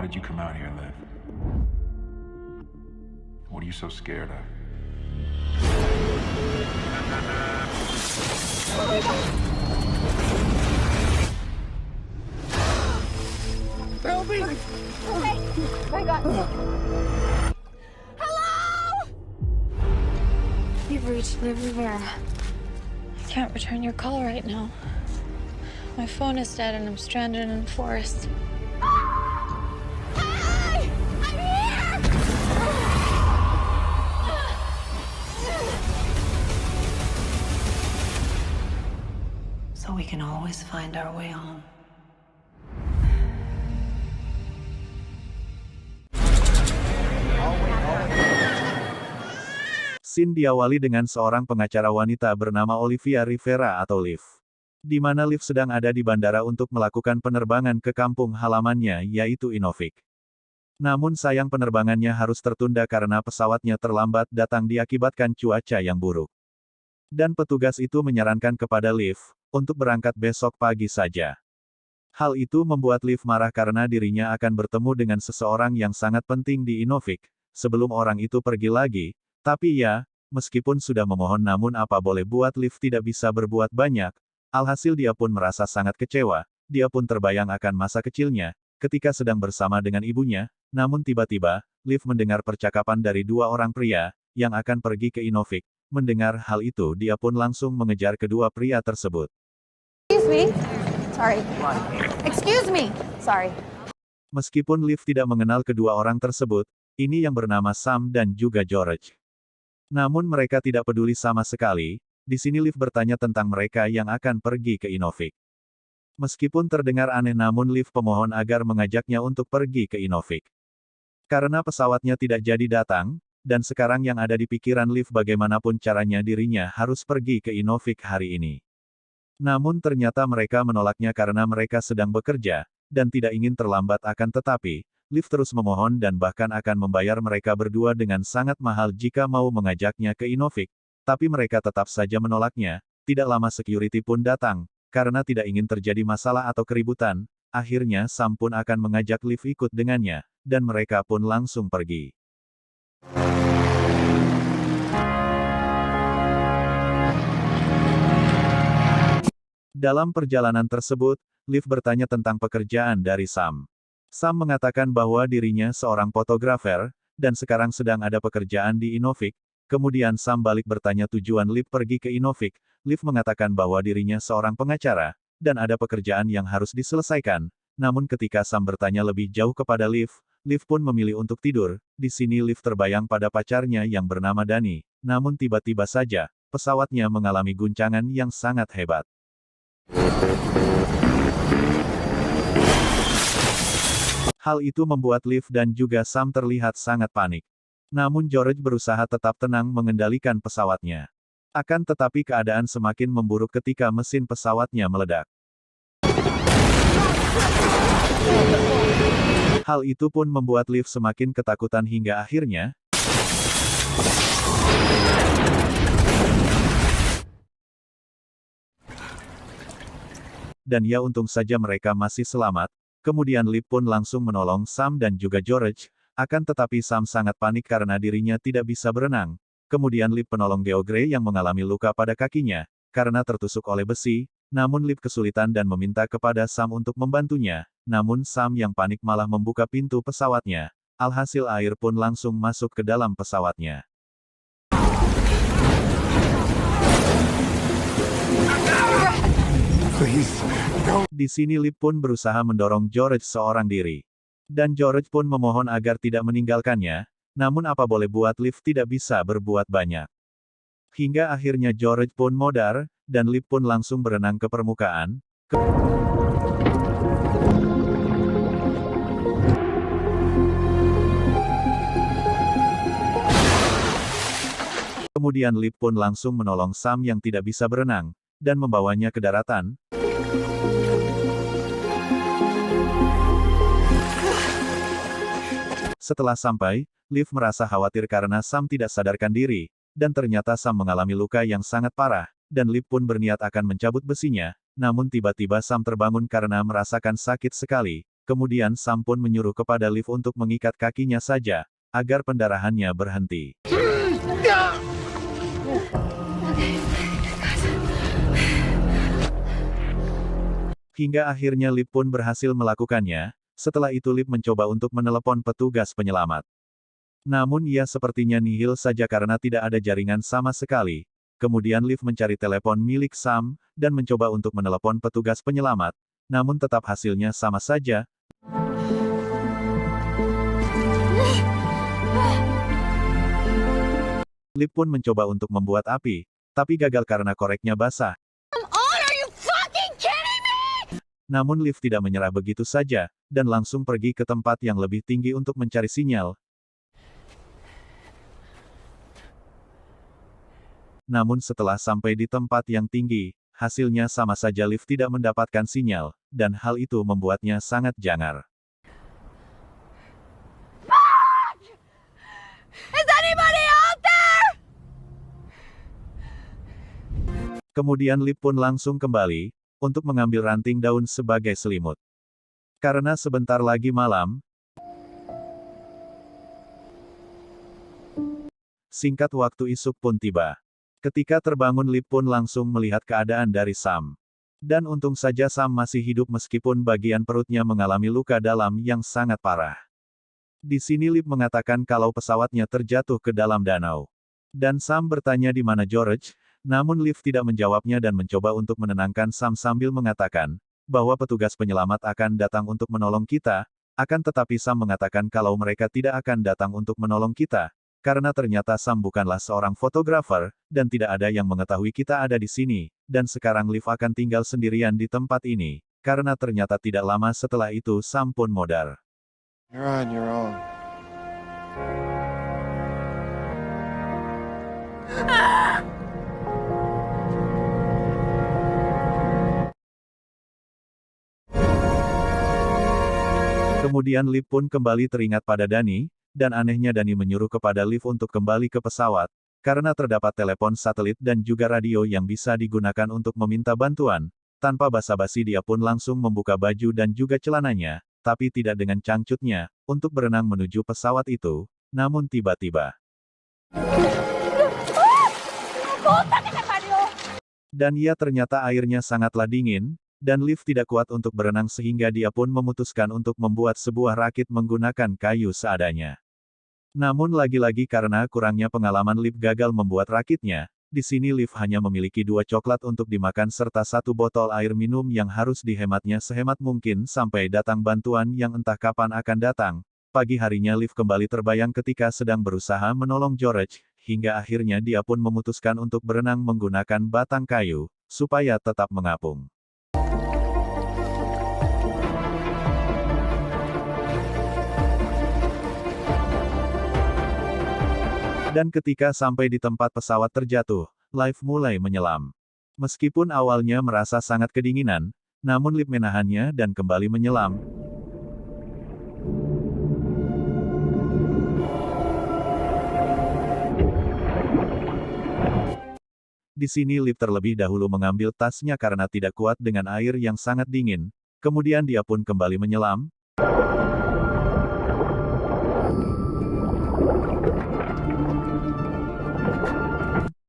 did you come out here, Liv? What are you so scared of? Help me! Okay. My God. Hello! You've reached Liv Rivera. I can't return your call right now. My phone is dead and I'm stranded in the forest. Hey! I'm here! So we can always find our way home. Scene diawali dengan seorang pengacara wanita bernama Olivia Rivera atau Liv. Di mana Liv sedang ada di bandara untuk melakukan penerbangan ke kampung halamannya yaitu Inuvik. Namun sayang penerbangannya harus tertunda karena pesawatnya terlambat datang diakibatkan cuaca yang buruk. Dan petugas itu menyarankan kepada Liv untuk berangkat besok pagi saja. Hal itu membuat Liv marah karena dirinya akan bertemu dengan seseorang yang sangat penting di Inuvik, sebelum orang itu pergi lagi. Tapi ya, meskipun sudah memohon namun apa boleh buat Liv tidak bisa berbuat banyak, alhasil dia pun merasa sangat kecewa, dia pun terbayang akan masa kecilnya, ketika sedang bersama dengan ibunya, namun tiba-tiba, Liv mendengar percakapan dari dua orang pria, yang akan pergi ke Inuvik. Mendengar hal itu dia pun langsung mengejar kedua pria tersebut. Excuse me. Sorry. Excuse me. Sorry. Meskipun Liv tidak mengenal kedua orang tersebut, ini yang bernama Sam dan juga George. Namun mereka tidak peduli sama sekali, di sini Liv bertanya tentang mereka yang akan pergi ke Inuvik. Meskipun terdengar aneh namun Liv pemohon agar mengajaknya untuk pergi ke Inuvik. Karena pesawatnya tidak jadi datang, dan sekarang yang ada di pikiran Liv bagaimanapun caranya dirinya harus pergi ke Inuvik hari ini. Namun ternyata mereka menolaknya karena mereka sedang bekerja, dan tidak ingin terlambat akan tetapi, Liv terus memohon dan bahkan akan membayar mereka berdua dengan sangat mahal jika mau mengajaknya ke Inuvik, tapi mereka tetap saja menolaknya. Tidak lama security pun datang, karena tidak ingin terjadi masalah atau keributan, akhirnya Sam pun akan mengajak Liv ikut dengannya, dan mereka pun langsung pergi. Dalam perjalanan tersebut, Liv bertanya tentang pekerjaan dari Sam. Sam mengatakan bahwa dirinya seorang fotografer, dan sekarang sedang ada pekerjaan di Inuvik. Kemudian Sam balik bertanya tujuan Liv pergi ke Inuvik. Liv mengatakan bahwa dirinya seorang pengacara, dan ada pekerjaan yang harus diselesaikan. Namun ketika Sam bertanya lebih jauh kepada Liv, Liv pun memilih untuk tidur. Di sini Liv terbayang pada pacarnya yang bernama Dani. Namun tiba-tiba saja, pesawatnya mengalami guncangan yang sangat hebat. Hal itu membuat Liv dan juga Sam terlihat sangat panik. Namun George berusaha tetap tenang mengendalikan pesawatnya. Akan tetapi keadaan semakin memburuk ketika mesin pesawatnya meledak. Hal itu pun membuat Liv semakin ketakutan hingga akhirnya, dan ya untung saja mereka masih selamat. Kemudian Liv pun langsung menolong Sam dan juga George, akan tetapi Sam sangat panik karena dirinya tidak bisa berenang. Kemudian Liv penolong George yang mengalami luka pada kakinya, karena tertusuk oleh besi, namun Liv kesulitan dan meminta kepada Sam untuk membantunya, namun Sam yang panik malah membuka pintu pesawatnya, alhasil air pun langsung masuk ke dalam pesawatnya. Di sini Liv pun berusaha mendorong George seorang diri. Dan George pun memohon agar tidak meninggalkannya, namun apa boleh buat Liv tidak bisa berbuat banyak. Hingga akhirnya George pun modar, dan Liv pun langsung berenang ke permukaan. Kemudian Liv pun langsung menolong Sam yang tidak bisa berenang, dan membawanya ke daratan. Setelah sampai, Liv merasa khawatir karena Sam tidak sadarkan diri, dan ternyata Sam mengalami luka yang sangat parah, dan Liv pun berniat akan mencabut besinya, namun tiba-tiba Sam terbangun karena merasakan sakit sekali, Kemudian Sam pun menyuruh kepada Liv untuk mengikat kakinya saja, agar pendarahannya berhenti. Hingga akhirnya Liv pun berhasil melakukannya. Setelah itu Liv mencoba untuk menelepon petugas penyelamat. Namun ia sepertinya nihil saja karena tidak ada jaringan sama sekali. Kemudian Liv mencari telepon milik Sam, dan mencoba untuk menelepon petugas penyelamat. Namun tetap hasilnya sama saja. Liv pun mencoba untuk membuat api, tapi gagal karena koreknya basah. Namun Liv tidak menyerah begitu saja, dan langsung pergi ke tempat yang lebih tinggi untuk mencari sinyal. Namun setelah sampai di tempat yang tinggi, hasilnya sama saja Liv tidak mendapatkan sinyal, dan hal itu membuatnya sangat jangar. Is anybody out there? Kemudian Liv pun langsung kembali, untuk mengambil ranting daun sebagai selimut. Karena sebentar lagi malam, singkat waktu isuk pun tiba. Ketika terbangun Liv pun langsung melihat keadaan dari Sam. Dan untung saja Sam masih hidup meskipun bagian perutnya mengalami luka dalam yang sangat parah. Di sini Liv mengatakan kalau pesawatnya terjatuh ke dalam danau. Dan Sam bertanya di mana George. Namun Liv tidak menjawabnya dan mencoba untuk menenangkan Sam sambil mengatakan, bahwa petugas penyelamat akan datang untuk menolong kita, akan tetapi Sam mengatakan kalau mereka tidak akan datang untuk menolong kita, karena ternyata Sam bukanlah seorang fotografer, dan tidak ada yang mengetahui kita ada di sini, dan sekarang Liv akan tinggal sendirian di tempat ini, karena ternyata tidak lama setelah itu Sam pun modar. You're on your own. Kemudian Liv pun kembali teringat pada Dani, dan anehnya Dani menyuruh kepada Liv untuk kembali ke pesawat, karena terdapat telepon satelit dan juga radio yang bisa digunakan untuk meminta bantuan. Tanpa basa-basi dia pun langsung membuka baju dan juga celananya, tapi tidak dengan cangcutnya, untuk berenang menuju pesawat itu, namun tiba-tiba. Dan ia ternyata airnya sangatlah dingin, dan Liv tidak kuat untuk berenang sehingga dia pun memutuskan untuk membuat sebuah rakit menggunakan kayu seadanya. Namun lagi-lagi karena kurangnya pengalaman Liv gagal membuat rakitnya, di sini Liv hanya memiliki 2 coklat untuk dimakan serta 1 botol air minum yang harus dihematnya sehemat mungkin sampai datang bantuan yang entah kapan akan datang. Pagi harinya Liv kembali terbayang ketika sedang berusaha menolong George, hingga akhirnya dia pun memutuskan untuk berenang menggunakan batang kayu, supaya tetap mengapung. Dan ketika sampai di tempat pesawat terjatuh, Liv mulai menyelam. Meskipun awalnya merasa sangat kedinginan, namun Liv menahannya dan kembali menyelam. Di sini Liv terlebih dahulu mengambil tasnya karena tidak kuat dengan air yang sangat dingin. Kemudian dia pun kembali menyelam.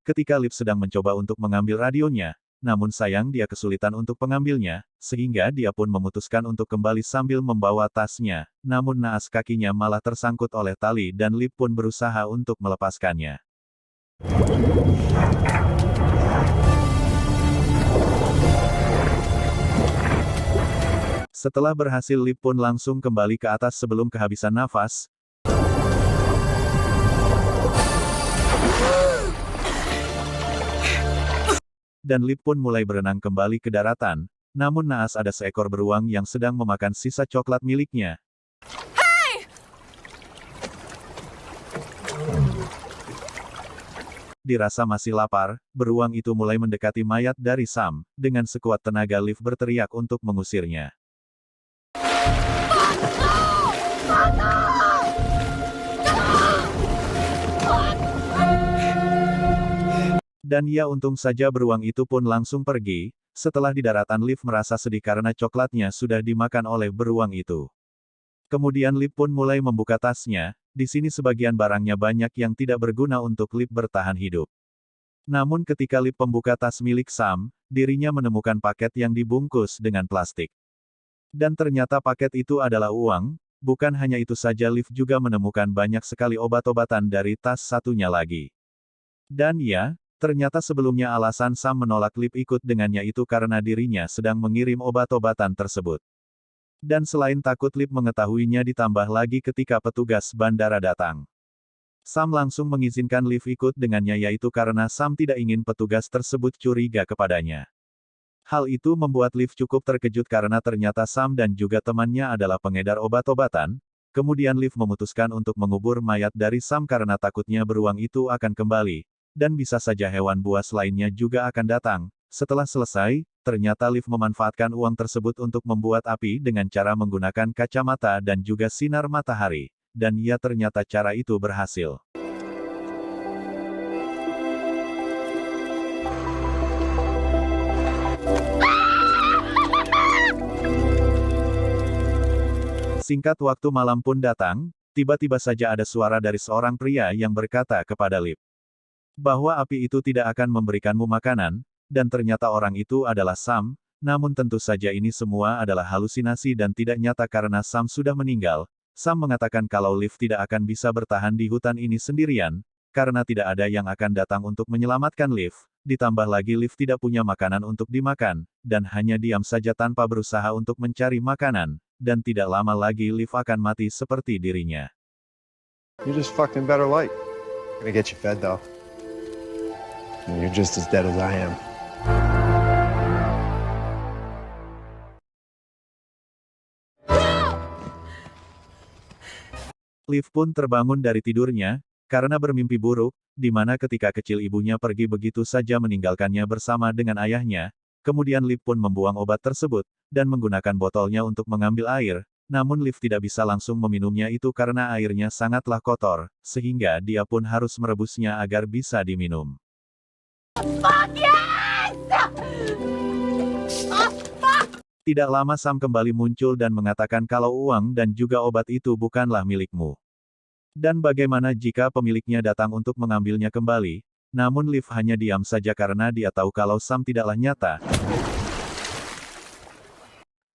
Ketika Liv sedang mencoba untuk mengambil radionya, namun sayang dia kesulitan untuk mengambilnya, sehingga dia pun memutuskan untuk kembali sambil membawa tasnya, namun naas kakinya malah tersangkut oleh tali dan Liv pun berusaha untuk melepaskannya. Setelah berhasil Liv pun langsung kembali ke atas sebelum kehabisan nafas. Dan Liv pun mulai berenang kembali ke daratan, namun naas ada seekor beruang yang sedang memakan sisa coklat miliknya. Hey! Dirasa masih lapar, beruang itu mulai mendekati mayat dari Sam. Dengan sekuat tenaga Liv berteriak untuk mengusirnya. Dan ya untung saja beruang itu pun langsung pergi, setelah di daratan Liv merasa sedih karena coklatnya sudah dimakan oleh beruang itu. Kemudian Liv pun mulai membuka tasnya, di sini sebagian barangnya banyak yang tidak berguna untuk Liv bertahan hidup. Namun ketika Liv membuka tas milik Sam, dirinya menemukan paket yang dibungkus dengan plastik. Dan ternyata paket itu adalah uang. Bukan hanya itu saja, Liv juga menemukan banyak sekali obat-obatan dari tas satunya lagi. Dan ya, ternyata sebelumnya alasan Sam menolak Liv ikut dengannya itu karena dirinya sedang mengirim obat-obatan tersebut. Dan selain takut Liv mengetahuinya, ditambah lagi ketika petugas bandara datang. Sam langsung mengizinkan Liv ikut dengannya, yaitu karena Sam tidak ingin petugas tersebut curiga kepadanya. Hal itu membuat Liv cukup terkejut karena ternyata Sam dan juga temannya adalah pengedar obat-obatan. Kemudian Liv memutuskan untuk mengubur mayat dari Sam karena takutnya beruang itu akan kembali, dan bisa saja hewan buas lainnya juga akan datang. Setelah selesai, ternyata Liv memanfaatkan uang tersebut untuk membuat api dengan cara menggunakan kacamata dan juga sinar matahari. Dan ya, ternyata cara itu berhasil. Singkat waktu malam pun datang, tiba-tiba saja ada suara dari seorang pria yang berkata kepada Liv bahwa api itu tidak akan memberikanmu makanan, dan ternyata orang itu adalah Sam. Namun tentu saja ini semua adalah halusinasi dan tidak nyata karena Sam sudah meninggal. Sam mengatakan kalau Liv tidak akan bisa bertahan di hutan ini sendirian, karena tidak ada yang akan datang untuk menyelamatkan Liv. Ditambah lagi Liv tidak punya makanan untuk dimakan, dan hanya diam saja tanpa berusaha untuk mencari makanan. Dan tidak lama lagi Liv akan mati seperti dirinya. You're just fucking better light. Gonna get you fed though. And you're just as dead as I am. Liv pun terbangun dari tidurnya, karena bermimpi buruk, di mana ketika kecil ibunya pergi begitu saja meninggalkannya bersama dengan ayahnya. Kemudian Liv pun membuang obat tersebut, dan menggunakan botolnya untuk mengambil air, namun Liv tidak bisa langsung meminumnya itu karena airnya sangatlah kotor, sehingga dia pun harus merebusnya agar bisa diminum. Tidak lama Sam kembali muncul dan mengatakan kalau uang dan juga obat itu bukanlah milikmu. Dan bagaimana jika pemiliknya datang untuk mengambilnya kembali? Namun Liv hanya diam saja karena dia tahu kalau Sam tidaklah nyata.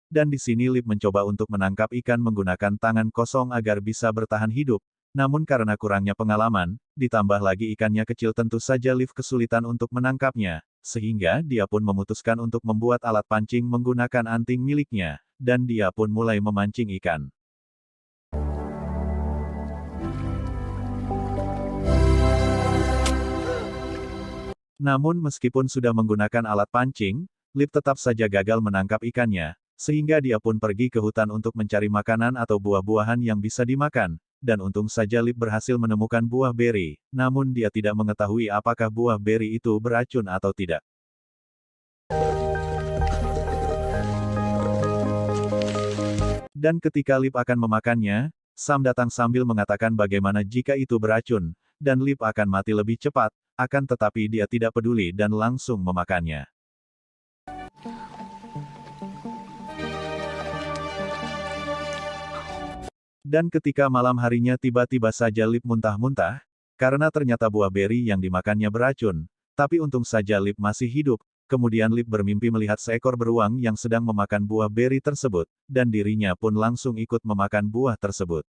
Dan di sini Liv mencoba untuk menangkap ikan menggunakan tangan kosong agar bisa bertahan hidup. Namun karena kurangnya pengalaman, ditambah lagi ikannya kecil, tentu saja Liv kesulitan untuk menangkapnya. Sehingga dia pun memutuskan untuk membuat alat pancing menggunakan anting miliknya. Dan dia pun mulai memancing ikan. Namun meskipun sudah menggunakan alat pancing, Liv tetap saja gagal menangkap ikannya, sehingga dia pun pergi ke hutan untuk mencari makanan atau buah-buahan yang bisa dimakan, dan untung saja Liv berhasil menemukan buah beri, namun dia tidak mengetahui apakah buah beri itu beracun atau tidak. Dan ketika Liv akan memakannya, Sam datang sambil mengatakan bagaimana jika itu beracun, dan Liv akan mati lebih cepat. Akan tetapi dia tidak peduli dan langsung memakannya. Dan ketika malam harinya tiba-tiba saja Liv muntah-muntah, karena ternyata buah beri yang dimakannya beracun. Tapi untung saja Liv masih hidup. Kemudian Liv bermimpi melihat seekor beruang yang sedang memakan buah beri tersebut, dan dirinya pun langsung ikut memakan buah tersebut.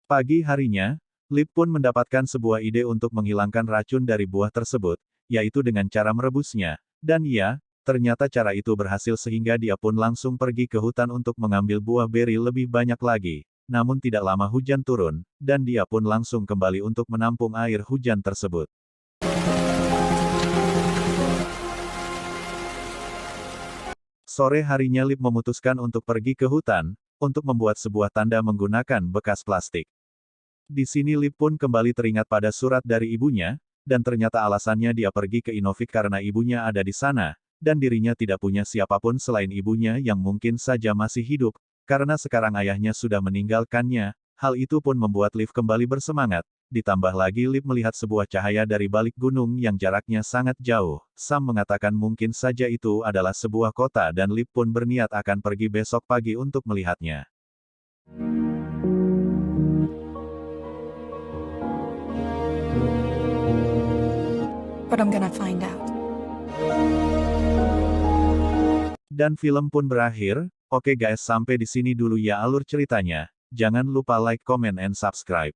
Pagi harinya, Liv pun mendapatkan sebuah ide untuk menghilangkan racun dari buah tersebut, yaitu dengan cara merebusnya. Dan ya, ternyata cara itu berhasil sehingga dia pun langsung pergi ke hutan untuk mengambil buah beri lebih banyak lagi. Namun tidak lama hujan turun, dan dia pun langsung kembali untuk menampung air hujan tersebut. Sore harinya Liv memutuskan untuk pergi ke hutan, untuk membuat sebuah tanda menggunakan bekas plastik. Di sini Liv pun kembali teringat pada surat dari ibunya, dan ternyata alasannya dia pergi ke Inuvik karena ibunya ada di sana, dan dirinya tidak punya siapapun selain ibunya yang mungkin saja masih hidup. Karena sekarang ayahnya sudah meninggalkannya, hal itu pun membuat Liv kembali bersemangat. Ditambah lagi Liv melihat sebuah cahaya dari balik gunung yang jaraknya sangat jauh. Sam mengatakan mungkin saja itu adalah sebuah kota dan Liv pun berniat akan pergi besok pagi untuk melihatnya. But I'm gonna find out. Dan film pun berakhir. Oke guys, sampai di sini dulu ya alur ceritanya. Jangan lupa like, comment, and subscribe.